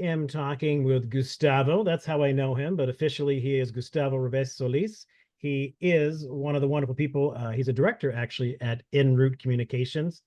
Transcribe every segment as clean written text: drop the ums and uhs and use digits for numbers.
am talking with Gustavo. That's how I know him, but officially he is Gustavo Rivas-Solis. He is one of the wonderful people. He's a director actually at ENroute Communications,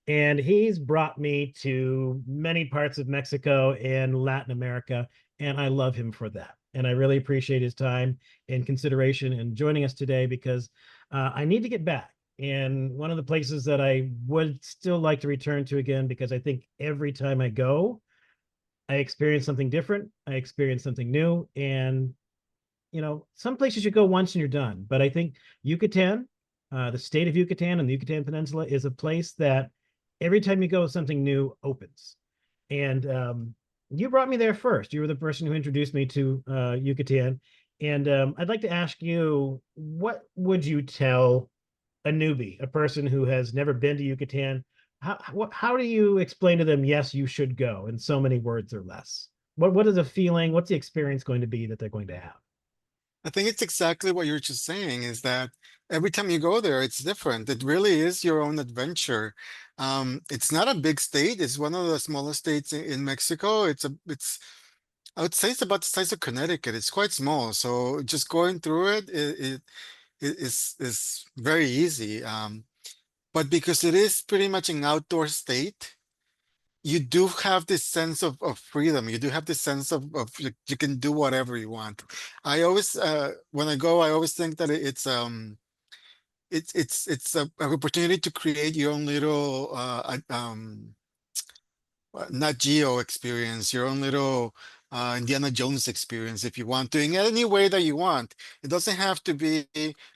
and he's brought me to many parts of Mexico and Latin America, and I love him for that. And I really appreciate his time and consideration in joining us today because I need to get back. And one of the places that I would still like to return to again, because I think every time I go, I experience something different. I experience something new. And, some places you go once and you're done. But I think Yucatan, the state of Yucatan and the Yucatan Peninsula is a place that every time you go, something new opens. And you brought me there first. You were the person who introduced me to Yucatan. And I'd like to ask you, what would you tell a newbie, a person who has never been to Yucatan? How do you explain to them, yes, you should go in so many words or less? What is the feeling? What's the experience going to be that they're going to have? I think it's exactly what you're just saying is that every time you go there, it's different. It really is your own adventure. It's not a big state. It's one of the smallest states in Mexico. I would say it's about the size of Connecticut. It's quite small. So just going through it is very easy. But because it is pretty much an outdoor state, you do have this sense of freedom. You do have this sense of you can do whatever you want. I always when I go, I always think that it's a opportunity to create your own little not Geo experience, your own little Indiana Jones experience if you want to, in any way that you want. It doesn't have to be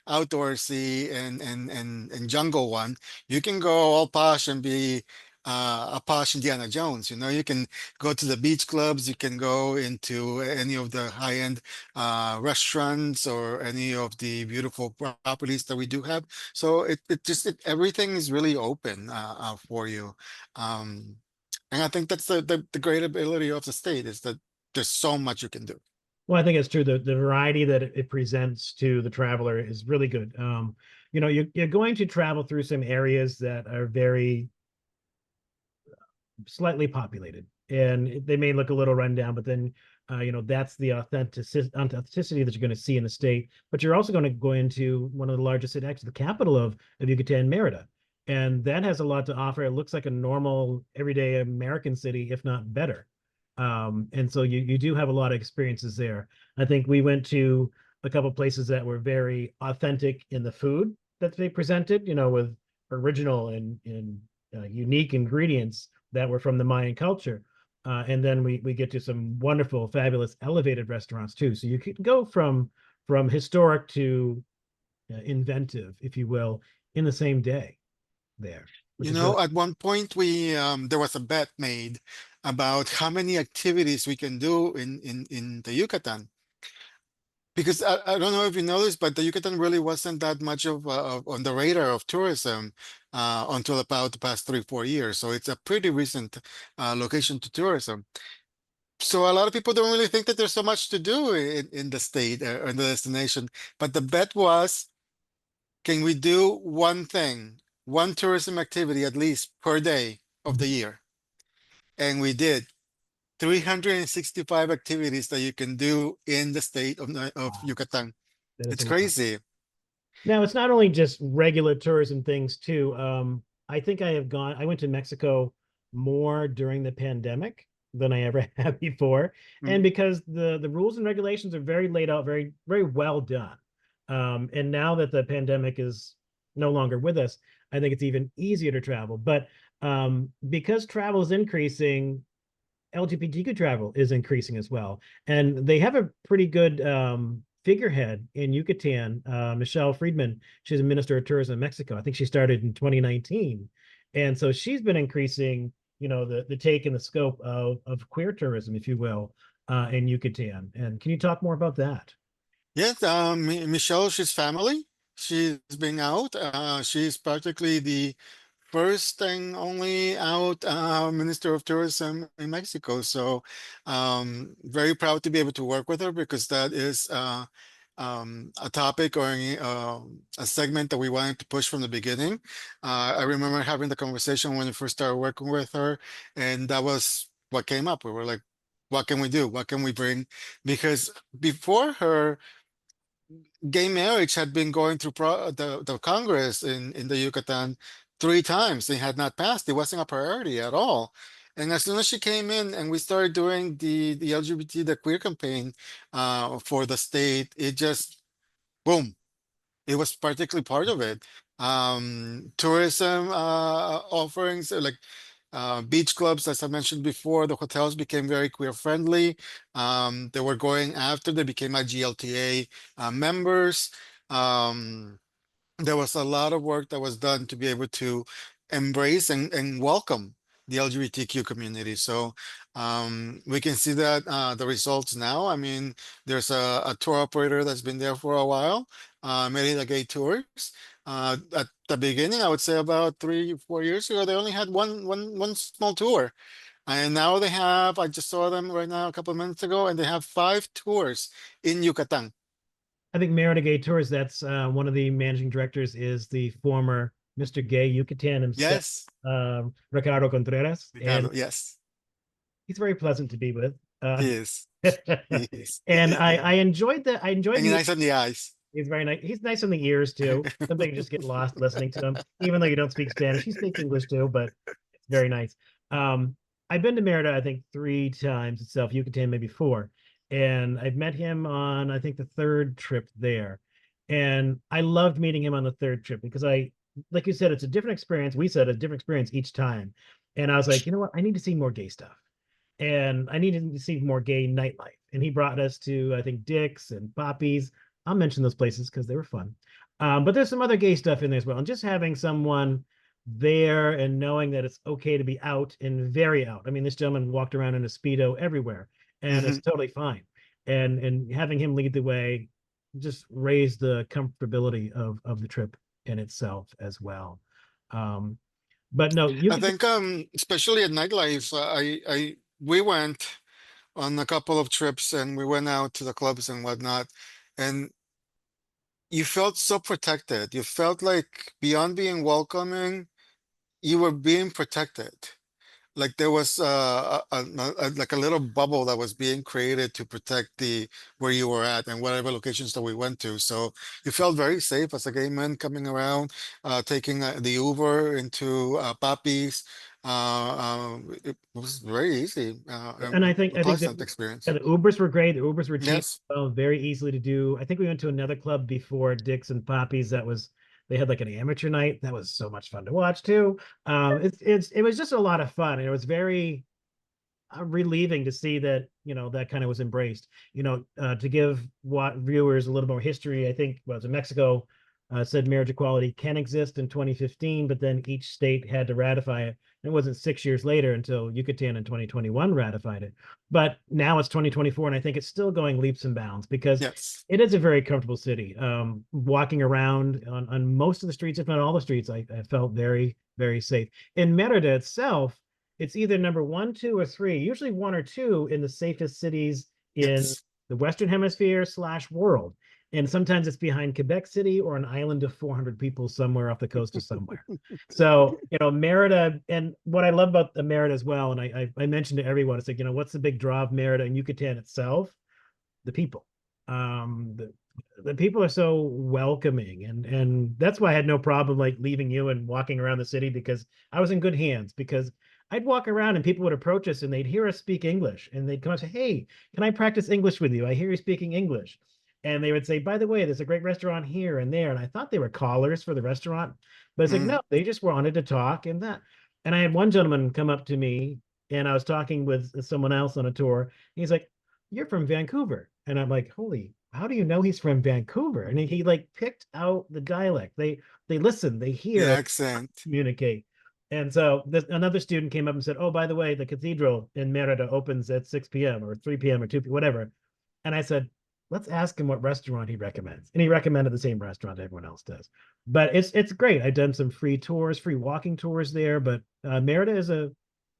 outdoorsy and jungle one. You can go all posh and be a posh Indiana Jones. You can go to the beach clubs, you can go into any of the high-end restaurants or any of the beautiful properties that we do have. So everything is really open for you. Um, and I think that's the great ability of the state is that there's so much you can do. Well, I think it's true. The variety that it presents to the traveler is really good. You're going to travel through some areas that are very slightly populated, and they may look a little rundown, but then that's the authenticity that you're going to see in the state. But you're also going to go into one of the largest cities, actually the capital of Yucatan, Merida, and that has a lot to offer. It looks like a normal everyday American city, if not better. And so you do have a lot of experiences there. I think we went to a couple places that were very authentic in the food that they presented, with original and unique ingredients that were from the Mayan culture. And then we get to some wonderful, fabulous elevated restaurants too. So you can go from historic to inventive, if you will, in the same day there, which is really At one point we there was a bet made about how many activities we can do in the Yucatan. Because I don't know if you know this, but the Yucatan really wasn't that much on the radar of tourism until about the past 3, 4 years. So it's a pretty recent location to tourism. So a lot of people don't really think that there's so much to do in the state or in the destination. But the bet was, can we do one thing, one tourism activity at least per day of the year? And we did 365 activities that you can do in the state of wow, Yucatan. that is It's incredible. crazy. Now, it's not only just regular tourism things too. I think I went to Mexico more during the pandemic than I ever have before. And Mm. because the rules and regulations are very laid out, very, very well done. And now that the pandemic is no longer with us, I think it's even easier to travel. But because travel is increasing, LGBTQ travel is increasing as well. And they have a pretty good figurehead in Yucatan, Michelle Friedman. She's a minister of tourism in Mexico. I think she started in 2019. And so she's been increasing, the take and the scope of queer tourism, if you will, in Yucatan. And can you talk more about that? Yes, Michelle, she's family. She's been out. She's practically the first and only out Minister of Tourism in Mexico. So very proud to be able to work with her because that is a topic or a segment that we wanted to push from the beginning. I remember having the conversation when we first started working with her, and that was what came up. We were like, what can we do? What can we bring? Because before her, gay marriage had been going through the Congress in the Yucatan 3 times. They had not passed. It wasn't a priority at all. And as soon as she came in and we started doing the LGBT, the queer campaign for the state, it just boom, it was particularly part of it. Tourism offerings like beach clubs, as I mentioned before, the hotels became very queer friendly. They were going after, they became IGLTA members. Um, there was a lot of work that was done to be able to embrace and welcome the LGBTQ community. So we can see that the results now. I mean, there's a tour operator that's been there for a while, Merida Gay Tours. At the beginning, I would say about 3, 4 years ago, they only had one small tour. And now they have, I just saw them right now a couple of minutes ago, and they have 5 tours in Yucatan. I think Merida Gay Tours, that's one of the managing directors is the former Mr. Gay Yucatan himself, Yes, Ricardo Contreras, and Ricardo, yes, he's very pleasant to be with. he is. He is. And I enjoyed that. I enjoyed And he's meeting. nice on the eyes. He's very nice. He's nice on the ears too. Sometimes you just get lost listening to him, even though you don't speak Spanish. He speaks English too, but it's very nice. Um, I've been to Merida, I think 3 times itself, Yucatan maybe 4. And I've met him on, I think, the 3rd trip there. And I loved meeting him on the 3rd trip because like you said, it's a different experience. We said a different experience each time. And I was like, you know what? I need to see more gay stuff. And I needed to see more gay nightlife. And he brought us to, I think, Dick's and Poppy's. I'll mention those places because they were fun. But there's some other gay stuff in there as well. And just having someone there and knowing that it's okay to be out and very out. I mean, this gentleman walked around in a Speedo everywhere, and it's Mhm. totally fine. And having him lead the way just raised the comfortability of the trip in itself as well. Um, but no, you I could think especially at nightlife, we went on a couple of trips and we went out to the clubs and whatnot, and you felt so protected. You felt like beyond being welcoming, you were being protected. Like there was like a little bubble that was being created to protect the where you were at and whatever locations that we went to. So you felt very safe as a gay man coming around, taking the Uber into Papi's. It was very easy and I and think a I think that pleasant experience. yeah, the Ubers were great. The Ubers were cheap, Yes. very easily to do. I think we went to another club before Dick's and Poppy's. That was they had like an amateur night. That was so much fun to watch too. It was just a lot of fun, and it was very relieving to see that that kind of was embraced. To give what viewers a little more history, I think was in Mexico said marriage equality can exist in 2015, but then each state had to ratify it. It wasn't 6 years later until Yucatan in 2021 ratified it. But now it's 2024, and I think it's still going leaps and bounds because Yes. it is a very comfortable city. Walking around on most of the streets, if not all the streets, I felt very, very safe. In Merida itself, it's either number 1, 2, or 3, usually 1 or 2 in the safest cities in Yes. the Western Hemisphere / world. And sometimes it's behind Quebec City or an island of 400 people somewhere off the coast of somewhere. So, Merida, and what I love about the Merida as well, and I mentioned to everyone, it's like, what's the big draw of Merida and Yucatan itself? The people. The people are so welcoming, and that's why I had no problem like leaving you and walking around the city because I was in good hands because I'd walk around and people would approach us and they'd hear us speak English and they'd come and say, "Hey, can I practice English with you? I hear you speaking English." And they would say, "By the way, there's a great restaurant here and there." And I thought they were callers for the restaurant, but it's like, Mm, no, they just wanted to talk and that. And I had one gentleman come up to me and I was talking with someone else on a tour. He's like, "You're from Vancouver." And I'm like, "Holy, how do you know he's from Vancouver?" And he like picked out the dialect. They listen, they the hear, accent. communicate. And so another student came up and said, "Oh, by the way, the cathedral in Merida opens at 6 p.m. or 3 p.m. or 2 p.m., whatever." And I said, "Let's ask him what restaurant he recommends." And he recommended the same restaurant everyone else does. But it's great. I've done some free tours, free walking tours there. But Merida is a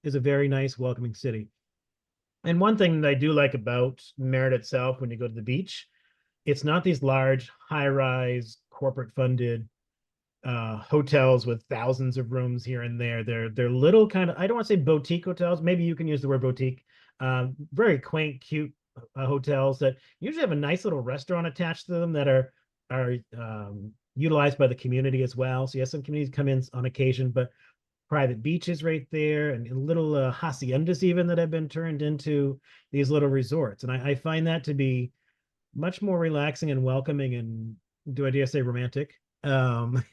very nice, welcoming city. And one thing that I do like about Merida itself, when you go to the beach, it's not these large, high-rise, corporate-funded hotels with thousands of rooms here and there. They're little kind of, I don't want to say boutique hotels. Maybe you can use the word boutique. Very quaint, cute hotels that usually have a nice little restaurant attached to them that are utilized by the community as well. So yes, some communities come in on occasion, but private beaches right there and little haciendas even that have been turned into these little resorts. And I find that to be much more relaxing and welcoming and do I dare say romantic? That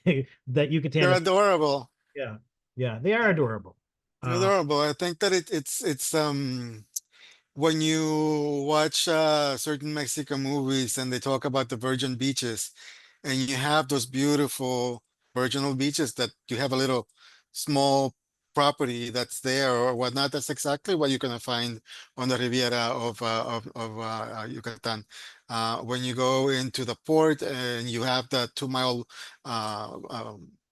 Yucatan They're is, adorable. yeah, yeah, they are adorable. They're Uh, adorable. I think that it's when you watch certain Mexican movies and they talk about the virgin beaches, and you have those beautiful virginal beaches that you have a little small property that's there or whatnot, that's exactly what you're gonna find on the Riviera of Yucatan. When you go into the port and you have the 2 mile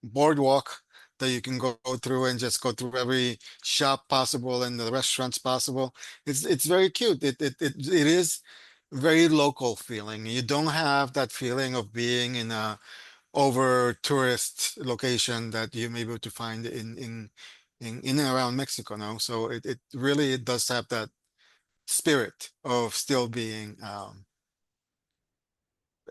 boardwalk that you can go through and just go through every shop possible and the restaurants possible. It's very cute. It is very local feeling. You don't have that feeling of being in a over tourist location that you may be able to find in and around Mexico now. So it really it does have that spirit of still being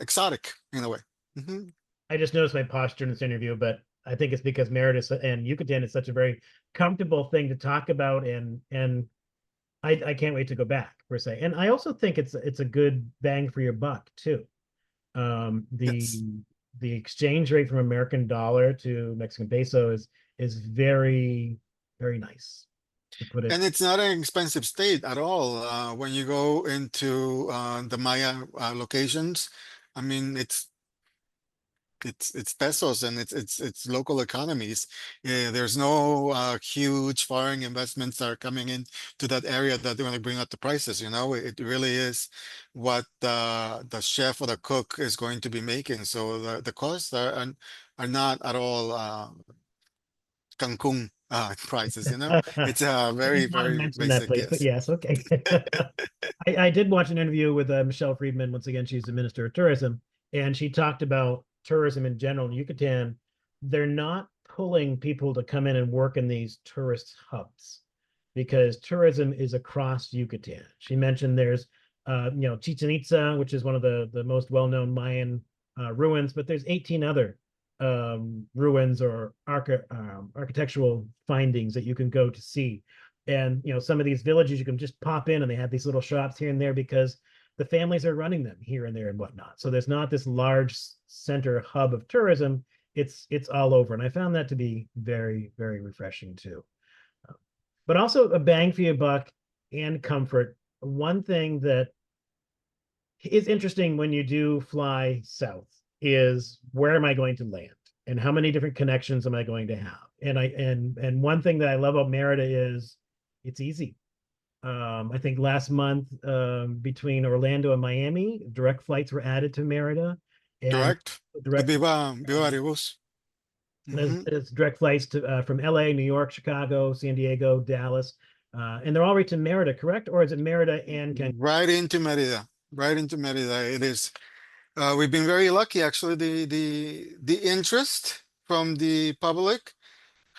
exotic in a way. Mhm. I just noticed my posture in this interview, but I think it's because Merida and Yucatan is such a very comfortable thing to talk about, and I can't wait to go back per se. And I also think it's a good bang for your buck too. The Yes. the exchange rate from American dollar to Mexican peso is very nice to put it. And it's not an expensive state at all. When you go into the Maya locations, I mean, it's pesos and it's local economies. Yeah, there's no huge foreign investments that are coming in to that area that they're going to bring up the prices. You know, it really is what the chef or the cook is going to be making. So the costs are not at all Cancun prices. You know, it's I very didn't want to very mention that basic. place, but Yes, yes, okay. I did watch an interview with Michelle Friedman. Once again, she's the Minister of Tourism, and she talked about tourism in general in Yucatan. They're not pulling people to come in and work in these tourist hubs because tourism is across Yucatan. She mentioned there's, Chichen Itza, which is one of the most well-known Mayan ruins, but there's 18 other ruins or architectural findings that you can go to see. And some of these villages you can just pop in and they have these little shops here and there because the families are running them here and there and whatnot. So there's not this large center hub of tourism. It's all over, and I found that to be very refreshing too. But also a bang for your buck and comfort. One thing that is interesting when you do fly south is where am I going to land and how many different connections am I going to have? And one thing that I love about Merida is it's easy. I think last month between Orlando and Miami, direct flights were added to Merida, and correct. The direct Viva Ribos. there's, Hmm. there's direct flights to from LA, New York, Chicago, San Diego, Dallas, and they're all right to Merida, correct? Or is it Merida and Cancun? Right into Merida. Right into Merida. It is. We've been very lucky, actually. The interest from the public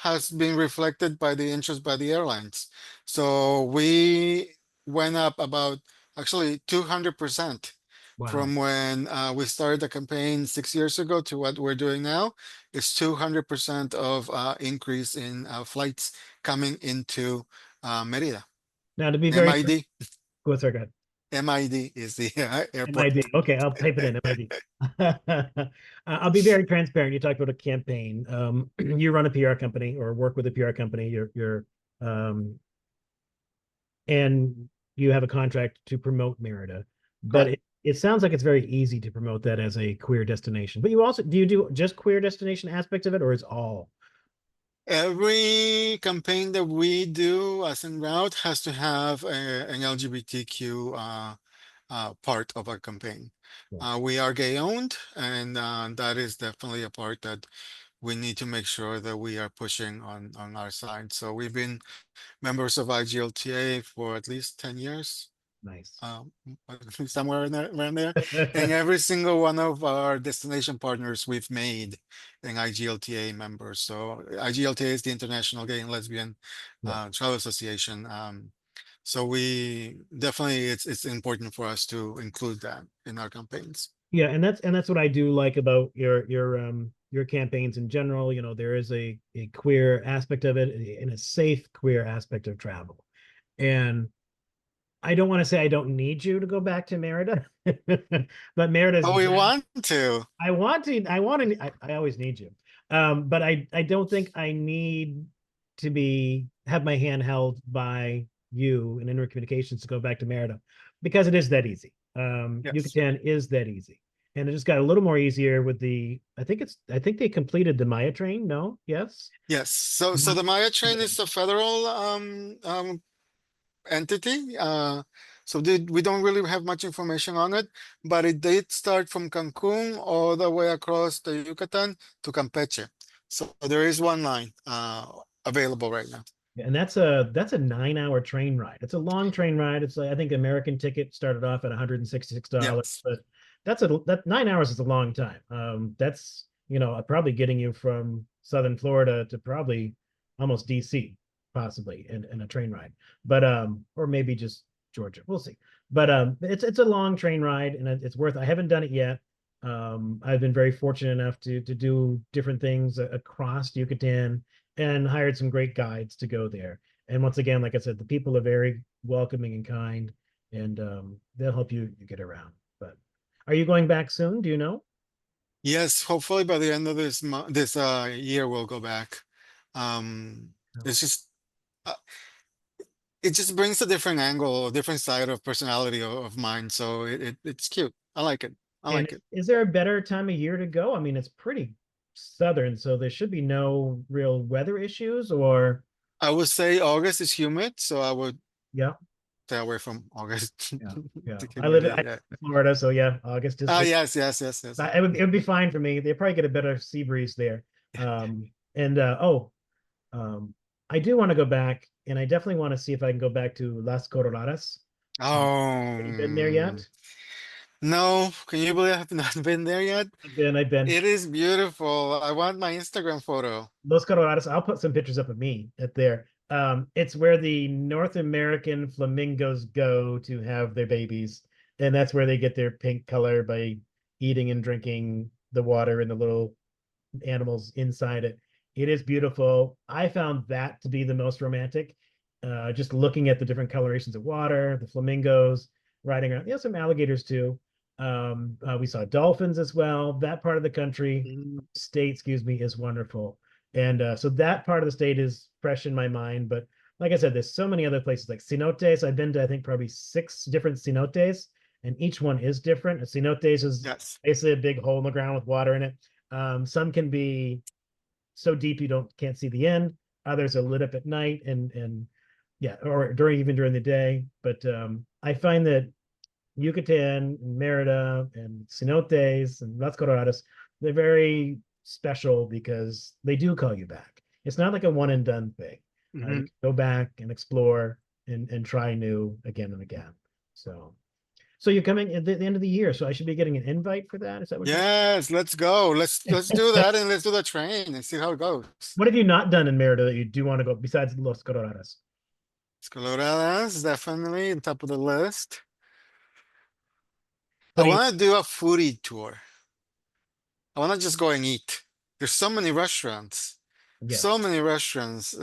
has been reflected by the interest by the airlines. So we went up about actually 200% Wow. from when we started the campaign 6 years ago to what we're doing now. It's 200% of increase in flights coming into Merida. Now to be very MID. go sorry, go ahead. MID is the airport. MID. Okay, I'll type it in. MID. I'll be very transparent. You talked about a campaign. You run a PR company or work with a PR company. Um, and you have a contract to promote Merida, but Correct. it sounds like it's very easy to promote that as a queer destination. But you also do you do just queer destination aspects of it, or is all? Every campaign that we do as en route has to have an LGBTQ part of our campaign. Yeah, We are gay owned, and that is definitely a part that we need to make sure that we are pushing on our side. So we've been members of IGLTA for at least 10 years, nice. um, somewhere in there, around there. And every single one of our destination partners we've made an IGLTA member. So IGLTA is the International Gay and Lesbian Yeah, Travel Association. So we definitely, it's important for us to include that in our campaigns. Yeah, and that's what I do like about your campaigns in general. You know, there is a queer aspect of it and a safe queer aspect of travel. And I don't want to say I don't need you to go back to Merida, but Merida's But we want to. I always need you. But I don't think I need to have my hand held by you in Inner Communications to go back to Merida because it is that easy. Yes. Yucatan is that easy. And it just got a little more easier with I think they completed the Maya train. No, yes. Yes. So the Maya train is a federal entity. So we don't really have much information on it, but it did start from Cancun all the way across the Yucatan to Campeche. So there is one line available right now. And that's a 9 hour train ride. It's a long train ride. It's like I think American ticket started off at $166, Yes. but that 9 hours is a long time. That's probably getting you from Southern Florida to probably almost DC, possibly in a train ride. But or maybe just Georgia. We'll see. But it's a long train ride and it's worth. I haven't done it yet. I've been very fortunate enough to do different things across Yucatan and hired some great guides to go there. And once again, like I said, the people are very welcoming and kind, and they'll help you get around. But are you going back soon? Do you know? Yes, hopefully by the end of this year we'll go back. No. It's just uh, it just brings a different angle, a different side of personality of mine. So it's cute. I like it. I And like it. is there a better time of year to go? I mean, it's pretty southern, so there should be no real weather issues, or I would say August is humid, so I would yeah, stay away from August. yeah, yeah. The I humidity, live yeah. in Florida, so yeah, August is Ah, the yes, yes, yes, yes. it would be fine for me. They probably get a better sea breeze there. And um, I do want to go back, and I definitely want to see if I can go back to Las Coloradas. Oh, Have you been there yet? no. Can you believe I have not been there yet? I've been. It is beautiful. I want my Instagram photo. Los Colorados. I'll put some pictures up of me at there. It's where the North American flamingos go to have their babies, and that's where they get their pink color by eating and drinking the water and the little animals inside it. It is beautiful. I found that to be the most romantic. Just looking at the different colorations of water, the flamingos riding around. Some alligators too. We saw dolphins as well. That part of the country, Mm, state, excuse me, is wonderful. And so that part of the state is fresh in my mind. But like I said, there's so many other places like cenotes. I've been to, I think, probably 6 different cenotes, and each one is different. A cenotes is yes. basically a big hole in the ground with water in it. Some can be so deep you can't see the end. Others are lit up at night and yeah, or during the day. But I find that Yucatan, and Merida, and cenotes and Las Coloradas, they're very special because they do call you back. It's not like a one and done thing. You Mhm. can go back and explore and try new again and again. So, so you're coming at the end of the year, so I should be getting an invite for that. Is that what you're Yes, let's go. Let's do saying? that and let's do the train and see how it goes. What have you not done in Merida that you do want to go besides Los Coloradas? Coloradas is definitely on top of the list. I Putting want to do a foodie tour. I want to just go and eat. There's so many restaurants, so yes, many restaurants.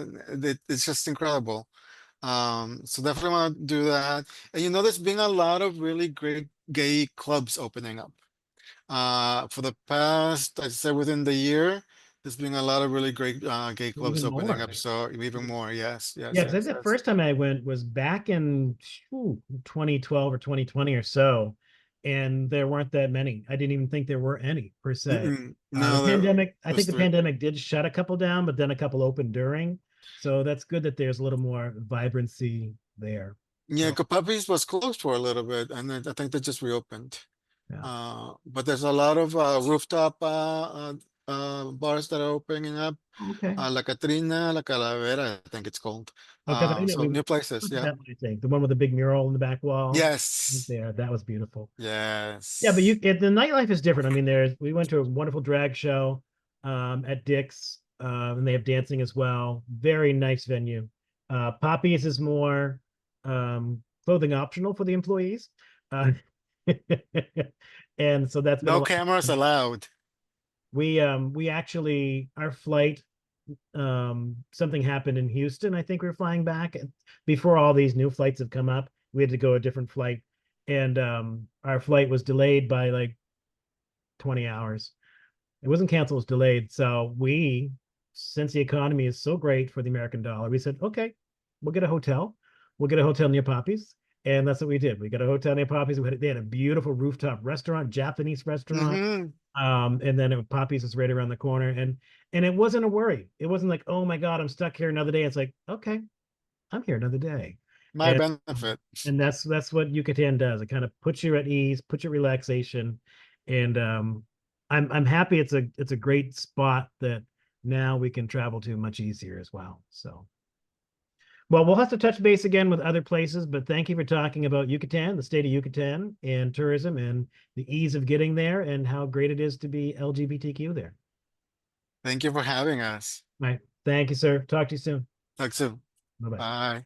It's just incredible. So definitely want to do that. And there's been a lot of really great gay clubs opening up. For the past, I'd say within the year, there's been a lot of really great gay clubs even opening more. up. So even more, yes, yes, Yeah, because yes, the yes. first time I went was back in 2012 or 2020 or so, and there weren't that many. I didn't even think there were any per se. The No, pandemic, I those think the three. pandemic did shut a couple down, but then a couple opened during. So that's good that there's a little more vibrancy there. Yeah, So Copapis was closed for a little bit, and then I think they just reopened. yeah. But there's a lot of rooftop bars that are opening up. Okay. La Catrina, La Calavera, I think it's called. Oh, Catarina, So we new places, went to yeah. that one, I think. The one with the big mural in the back wall. Right Yes, there. That was beautiful. Yeah, but yes. the nightlife is different. I mean, we went to a wonderful drag show at Dick's, and they have dancing as well. Very nice venue. Poppy's is more. clothing optional for the employees. Uh, and so that's been a No lot. cameras allowed. We actually, our flight, something happened in Houston. I think we were flying back before all these new flights have come up. We had to go a different flight, and our flight was delayed by like 20 hours. It wasn't canceled, it was delayed. So we, since the economy is so great for the American dollar, we said, okay, we'll get a hotel. We'll get a hotel near Poppy's. And that's what we did. We got a hotel near Poppy's. They had a beautiful rooftop restaurant, Japanese restaurant. Hmm. And then Poppy's was right around the corner. And it wasn't a worry. It wasn't like, oh my God, I'm stuck here another day. It's like, okay, I'm here another day. My And benefit. and that's what Yucatan does. It kind of puts you at ease, puts you relaxation, and I'm happy it's a great spot that now we can travel to much easier as well. So, well, we'll have to touch base again with other places, but thank you for talking about Yucatan, the state of Yucatan, and tourism, and the ease of getting there, and how great it is to be LGBTQ there. Thank you for having us. All right, thank you, sir. Talk to you soon. Talk soon. Bye bye. Bye.